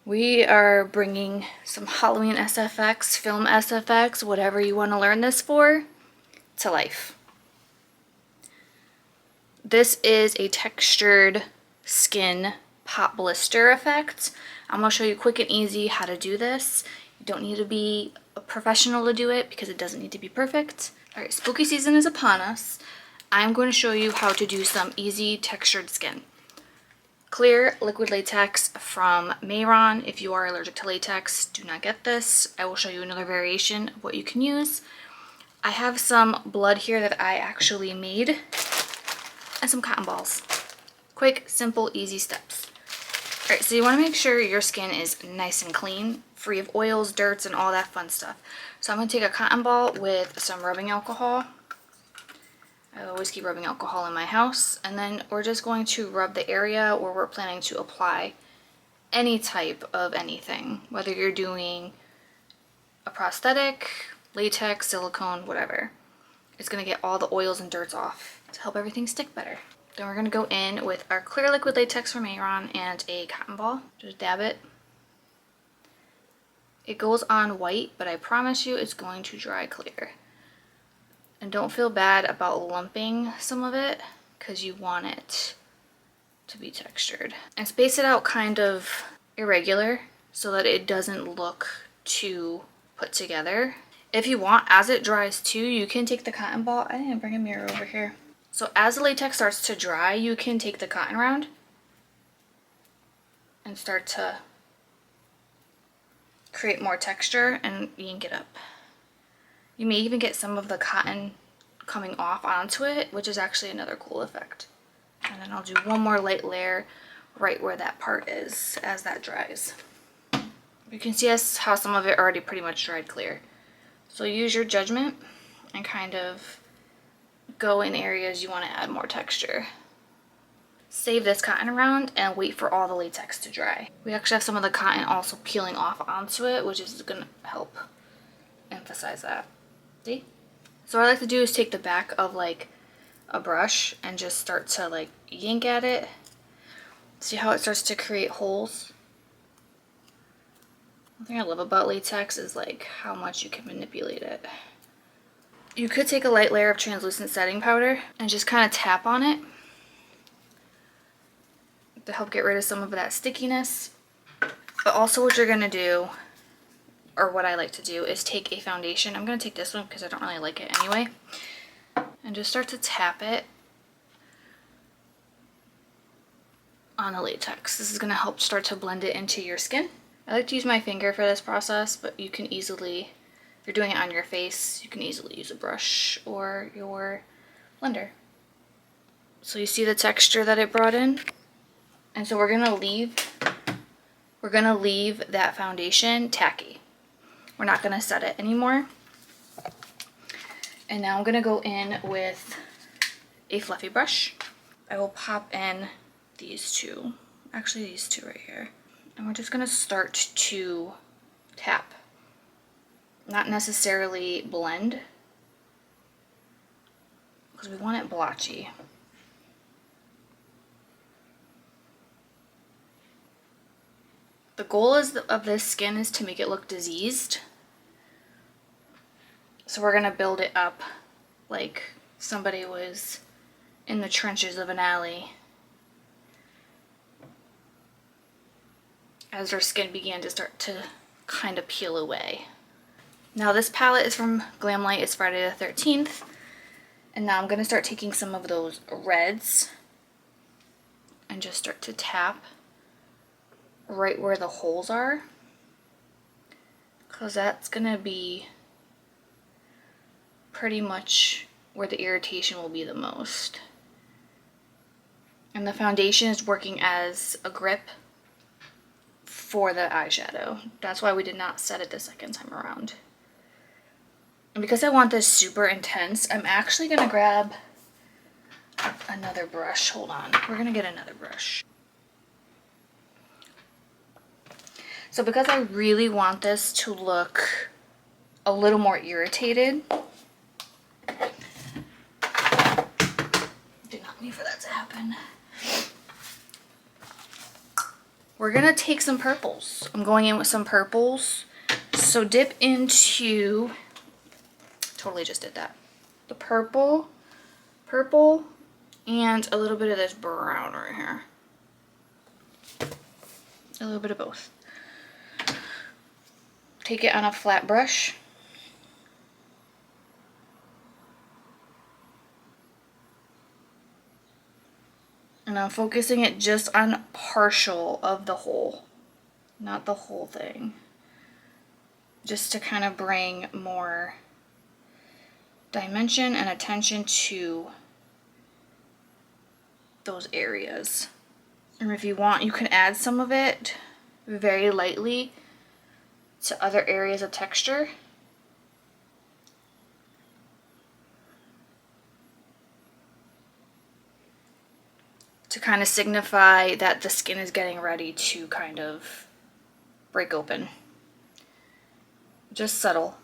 We are bringing some Halloween SFX, film SFX, whatever you want to learn this for, to life. This is a textured skin pop blister effect. I'm going to show you quick and easy how to do this. You don't need to be a professional to do it because it doesn't need to be perfect. Alright, spooky season is upon us. I'm going to show you how to do some easy textured skin. Clear liquid latex from Mayron. If you are allergic to latex, do not get this. I will show you another variation of what you can use. I have some blood here that I actually made and some cotton balls. Quick, simple, easy steps. Alright, so you want to make sure your skin is nice and clean, free of oils, dirts, and all that fun stuff. So I'm going to take a cotton ball with some rubbing alcohol. I always keep rubbing alcohol in my house, and then we're just going to rub the area where we're planning to apply any type of anything, whether you're doing a prosthetic, latex, silicone, whatever. It's going to get all the oils and dirts off to help everything stick better. Then we're going to go in with our clear liquid latex from Mayron and a cotton ball. Just dab it. It goes on white, but I promise you it's going to dry clear. And don't feel bad about lumping some of it because you want it to be textured. And space it out kind of irregular so that it doesn't look too put together. If you want, as it dries too, you can take the cotton ball. I didn't bring a mirror over here. So as the latex starts to dry, you can take the cotton round and start to create more texture and yank it up. You may even get some of the cotton coming off onto it, which is actually another cool effect. And then I'll do one more light layer right where that part is as that dries. You can see how some of it already pretty much dried clear. So use your judgment and kind of go in areas you want to add more texture. Save this cotton around and wait for all the latex to dry. We actually have some of the cotton also peeling off onto it, which is going to help emphasize that. See? So what I like to do is take the back of like a brush and just start to like yank at it. See how it starts to create holes? One thing I love about latex is like how much you can manipulate it. You could take a light layer of translucent setting powder and just kind of tap on it to help get rid of some of that stickiness. But also what you're going to do, or what I like to do, is take a foundation. I'm going to take this one because I don't really like it anyway. And just start to tap it on the latex. This is going to help start to blend it into your skin. I like to use my finger for this process, but you can easily, if you're doing it on your face, you can easily use a brush or your blender. So you see the texture that it brought in? And so we're going to leave that foundation tacky. We're not going to set it anymore. And now I'm going to go in with a fluffy brush. I will pop in these two. Actually, these two right here. And we're just going to start to tap. Not necessarily blend, because we want it blotchy. The goal of this skin is to make it look diseased. So we're going to build it up like somebody was in the trenches of an alley as their skin began to start to kind of peel away. Now this palette is from Glamlight. It's Friday the 13th. And now I'm going to start taking some of those reds and just start to tap right where the holes are, because that's going to be pretty much where the irritation will be the most. And the foundation is working as a grip for the eyeshadow. That's why we did not set it the second time around. And because I want this super intense, I'm actually going to grab another brush. Hold on. We're going to get another brush. So because I really want this to look a little more irritated, did not mean for that to happen. We're gonna take some purples. I'm going in with some purples. So dip into, totally just did that. The purple, and a little bit of this brown right here. A little bit of both. Take it on a flat brush. And I'm focusing it just on partial of the whole, not the whole thing. Just to kind of bring more dimension and attention to those areas. And if you want, you can add some of it very lightly to other areas of texture. To kind of signify that the skin is getting ready to kind of break open. Just subtle.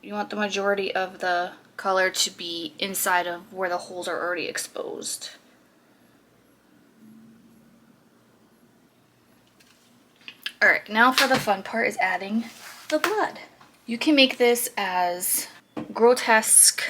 You want the majority of the color to be inside of where the holes are already exposed. Alright, now for the fun part is adding the blood. You can make this as grotesque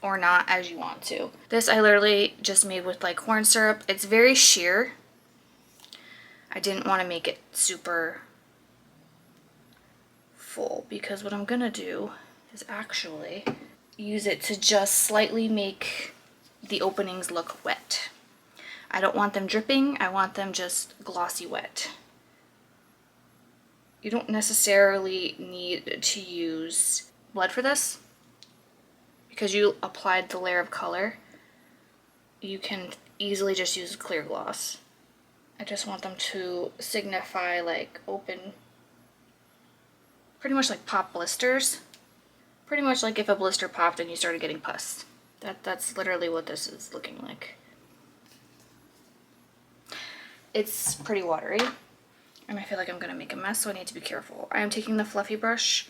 or not as you want to. This I literally just made with like corn syrup. It's very sheer. I didn't want to make it super full because what I'm gonna do is actually use it to just slightly make the openings look wet. I don't want them dripping, I want them just glossy wet. You don't necessarily need to use blood for this because you applied the layer of color. You can easily just use clear gloss. I just want them to signify like open, pretty much like pop blisters. Pretty much like if a blister popped and you started getting pus. That's literally what this is looking like. It's pretty watery and I feel like I'm gonna make a mess, so I need to be careful. I am taking the fluffy brush,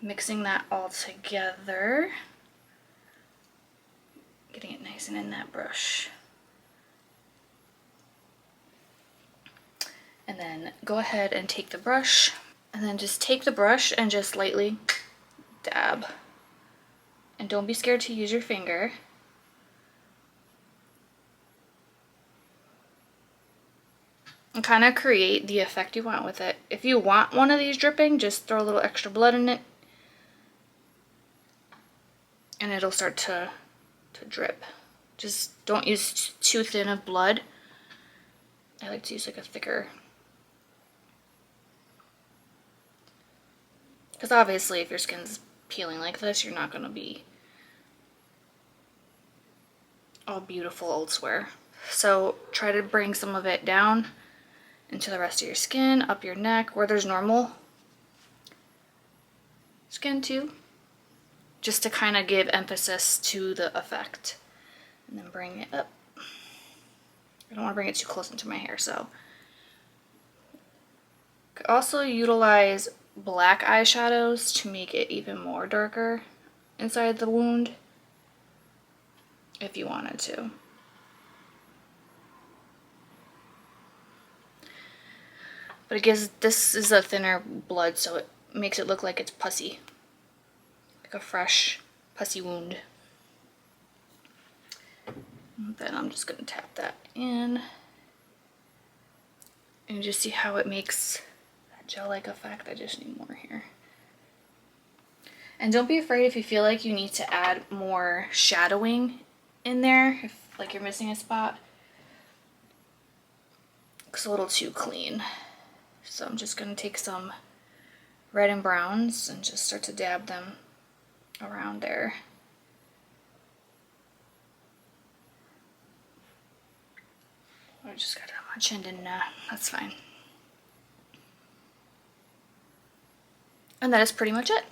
mixing that all together, getting it nice and in that brush. And then go ahead and take the brush, and then just take the brush and just lightly dab. And don't be scared to use your finger. And kind of create the effect you want with it. If you want one of these dripping, just throw a little extra blood in it. And it'll start to drip. Just don't use too thin of blood. I like to use like a thicker. Because obviously if your skin's peeling like this, you're not going to be all beautiful elsewhere. So try to bring some of it down into the rest of your skin, up your neck, where there's normal skin too. Just to kind of give emphasis to the effect. And then bring it up. I don't want to bring it too close into my hair, so. Could also utilize black eyeshadows to make it even more darker inside the wound if you wanted to. But it gives, this is a thinner blood, so it makes it look like it's pussy. Like a fresh, pussy wound. And then I'm just gonna tap that in. And just see how it makes that gel-like effect. I just need more here. And don't be afraid if you feel like you need to add more shadowing in there, if like you're missing a spot. It's a little too clean. So I'm just gonna take some red and browns and just start to dab them around there. I just got on my chin, didn't I? That's fine. And that is pretty much it.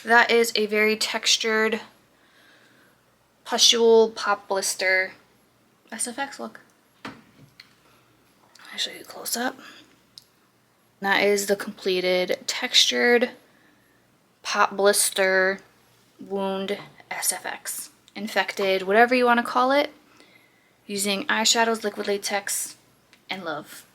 That is a very textured, pustule pop blister SFX look. I'll show you close up. That is the completed textured pop blister wound SFX. Infected, whatever you want to call it. using Eyeshadows, liquid latex, and love.